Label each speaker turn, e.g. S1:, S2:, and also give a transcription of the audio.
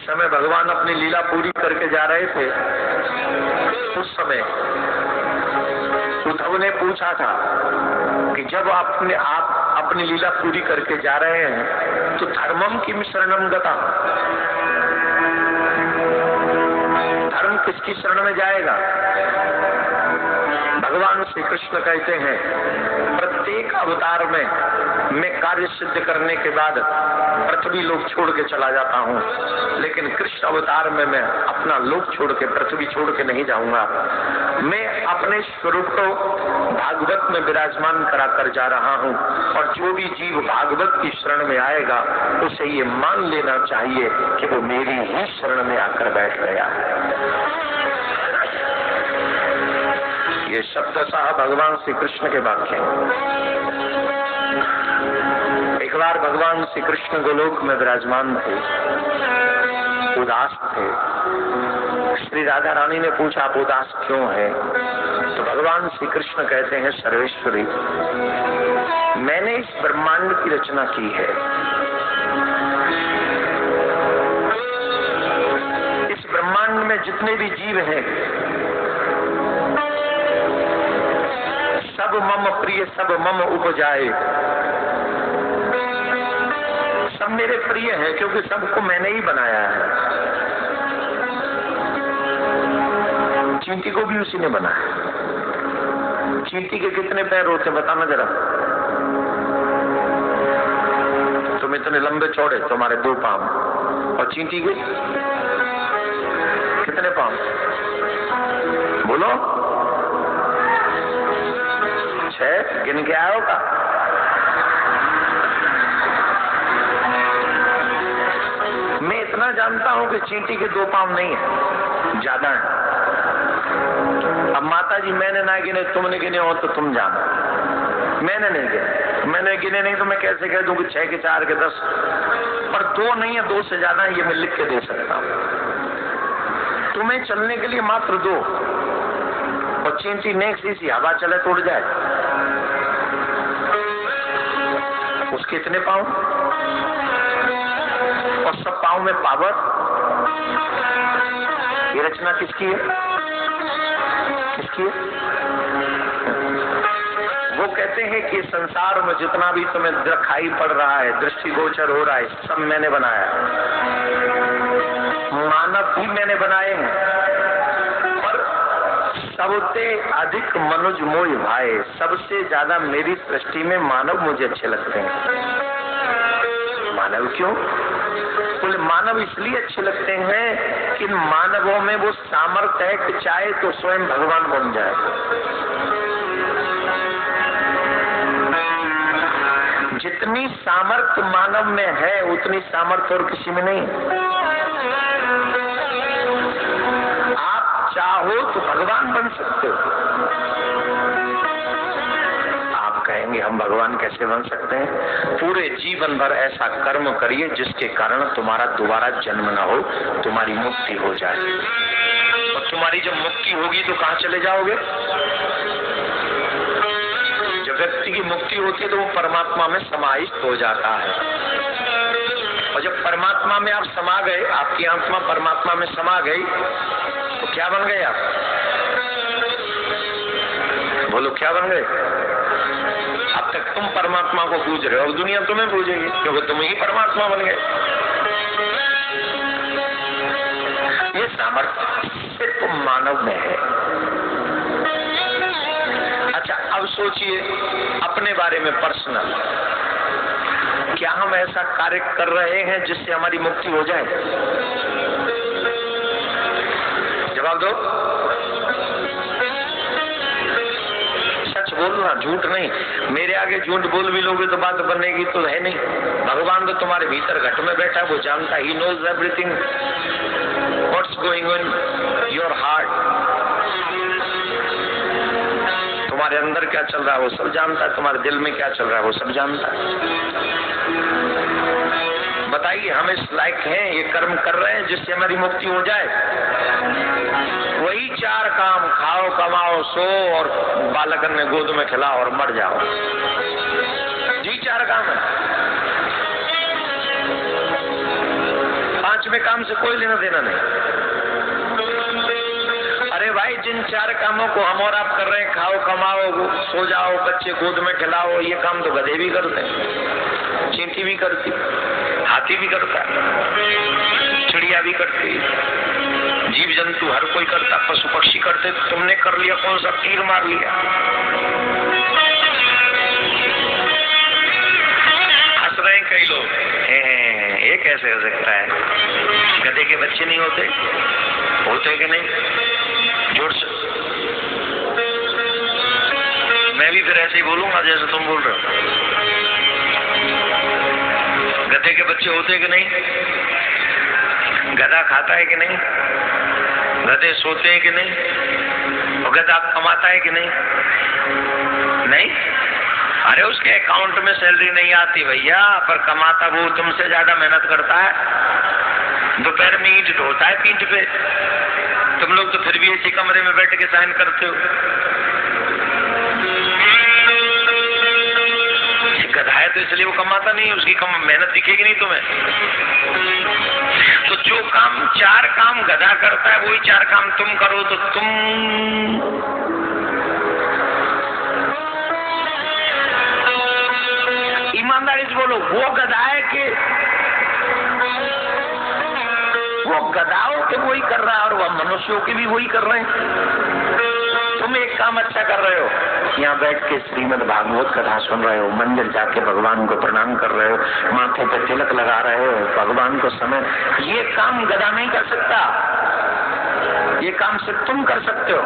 S1: जिस समय भगवान अपनी लीला पूरी करके जा रहे थे, उस समय उद्धव ने पूछा था कि जब आप अपनी लीला पूरी करके जा रहे हैं तो धर्मम किम शरणम गता, धर्म किसकी शरण में जाएगा? भगवान श्री कृष्ण कहते हैं प्रत्येक अवतार में मैं कार्य सिद्ध करने के बाद पृथ्वी लोक छोड़ के चला जाता हूँ, लेकिन कृष्ण अवतार में मैं अपना लोक छोड़ के, पृथ्वी छोड़ के नहीं जाऊंगा। मैं अपने स्वरूप को भागवत में विराजमान करा कर जा रहा हूँ, और जो भी जीव भागवत की शरण में आएगा उसे ये मान लेना चाहिए कि वो मेरी ही शरण में आकर बैठ गया है। ये शब्दशः भगवान श्री कृष्ण के वाक्य हैं। एक बार भगवान श्री कृष्ण गोलोक में विराजमान थे, उदास थे। श्री राधा रानी ने पूछा आप उदास क्यों है? तो भगवान श्री कृष्ण कहते हैं सर्वेश्वरी, मैंने इस ब्रह्मांड की रचना की है, इस ब्रह्मांड में जितने भी जीव हैं सब मम प्रिय, सब मम उपजाए, सब मेरे प्रिय हैं क्योंकि सबको मैंने ही बनाया है। चींटी को भी उसी ने बनाया। चींटी के कितने पैर होते बताना जरा? तुम इतने लंबे चौड़े, तुम्हारे 2 पांव, और चींटी के कितने पांव? बोलो। 6 गिन के आया होगा। मैं इतना जानता हूं कि चींटी के 2 पांव नहीं है, ज्यादा है। अब माता जी मैंने ना गिने, तुमने गिने हो तो तुम जानो। मैंने नहीं गिने, मैंने गिने नहीं तो मैं कैसे कह दूं कि 6 के 4 के 10, पर 2 नहीं है, 2 से ज्यादा है, ये मैं लिख के दे सकता हूं। तुम्हें चलने के लिए मात्र 2, और चींटी नेक सी हवा चले तो उड़ जाए। उसके इतने पांव, और सब पांव में पावर। ये रचना किसकी है? किसकी है? वो कहते हैं कि संसार में जितना भी तुम्हें दिखाई पड़ रहा है, दृष्टिगोचर हो रहा है, सब मैंने बनाया। मानव भी मैंने बनाए हैं, पर सबसे अधिक मनुज मोह भाए, सबसे ज्यादा मेरी सृष्टि में मानव मुझे अच्छे लगते हैं। मानव क्यों? बोले मानव इसलिए अच्छे लगते हैं कि मानवों में वो सामर्थ्य है कि चाहे तो स्वयं भगवान बन जाए। जितनी सामर्थ्य मानव में है उतनी सामर्थ्य और किसी में नहीं। आप चाहो तो भगवान बन सकते हो। कहेंगे हम भगवान कैसे बन सकते हैं? पूरे जीवन भर ऐसा कर्म करिए जिसके कारण तुम्हारा दोबारा जन्म ना हो, तुम्हारी मुक्ति हो जाए। और तुम्हारी जब मुक्ति होगी तो कहाँ चले जाओगे? जब व्यक्ति की मुक्ति होती है तो वो परमात्मा में समाहित हो जाता है, और जब परमात्मा में आप समा गए, आपकी आत्मा परमात्मा में समा गई, तो क्या बन गए आप? बोलो क्या बन गए? अब तक तुम परमात्मा को पूज रहे हो, अब दुनिया तुम्हें पूजेगी क्योंकि तुम ही परमात्मा बन गए। ये सामर्थ्य सिर्फ मानव में है। अच्छा, अब सोचिए अपने बारे में पर्सनल, क्या हम ऐसा कार्य कर रहे हैं जिससे हमारी मुक्ति हो जाए? जवाब दो। बोलना, झूठ नहीं। मेरे आगे झूठ बोल भी लोगे तो बात बनेगी तो है नहीं। भगवान तो तुम्हारे भीतर घट में बैठा है, वो जानता, he knows everything what's going on your heart. तुम्हारे अंदर क्या चल रहा है वो सब जानता है, तुम्हारे दिल में क्या चल रहा है वो सब जानता है। बताइए हम इस लायक हैं, ये कर्म कर रहे हैं जिससे हमारी मुक्ति हो जाए? वही 4 काम, खाओ कमाओ सो और बालकन में गोद में खिलाओ और मर जाओ, जी 4 काम है। में काम से कोई लेना देना नहीं। अरे भाई, जिन 4 कामों को हम और आप कर रहे हैं, खाओ, कमाओ, सो जाओ, बच्चे गोद में खिलाओ, ये काम तो गधे भी करते हैं, चींटी भी करती, हाथी भी करता है, चिड़िया भी करती, जीव जंतु हर कोई करता, पशु पक्षी करते। तुमने कर लिया, कौन सा तीर मार लिया? हंस रहे हैं कई लोग, ये कैसे हो सकता है? गधे के बच्चे नहीं होते? होते कि नहीं? जोर से। मैं भी फिर ऐसे ही बोलूंगा जैसे तुम बोल रहे हो। गधे के बच्चे होते कि नहीं? गधा खाता है कि नहीं? गधे सोते हैं कि नहीं? और गधा कमाता है कि नहीं? नहीं? अरे उसके अकाउंट में सैलरी नहीं आती भैया, पर कमाता वो तुमसे ज्यादा मेहनत करता है। दोपहर में ईंट ढोता है पीठ पे, तुम लोग तो फिर भी इसी कमरे में बैठ के साइन करते हो। गधा है तो इसलिए वो कमाता नहीं, उसकी कम मेहनत दिखेगी नहीं तुम्हें। तो जो काम 4 काम गधा करता है, वही 4 काम तुम करो तो तुम ईमानदारी से बोलो, वो गधा है कि वो गधाओं के वही कर रहा है और वह मनुष्यों के भी वही कर रहे हैं। तुम एक काम अच्छा कर रहे हो, यहाँ बैठ के श्रीमद् भागवत कथा सुन रहे हो, मंदिर जाके भगवान को प्रणाम कर रहे हो, माथे पे तिलक लगा रहे हो, भगवान को समय, ये काम गधा नहीं कर सकता, ये काम सिर्फ तुम कर सकते हो।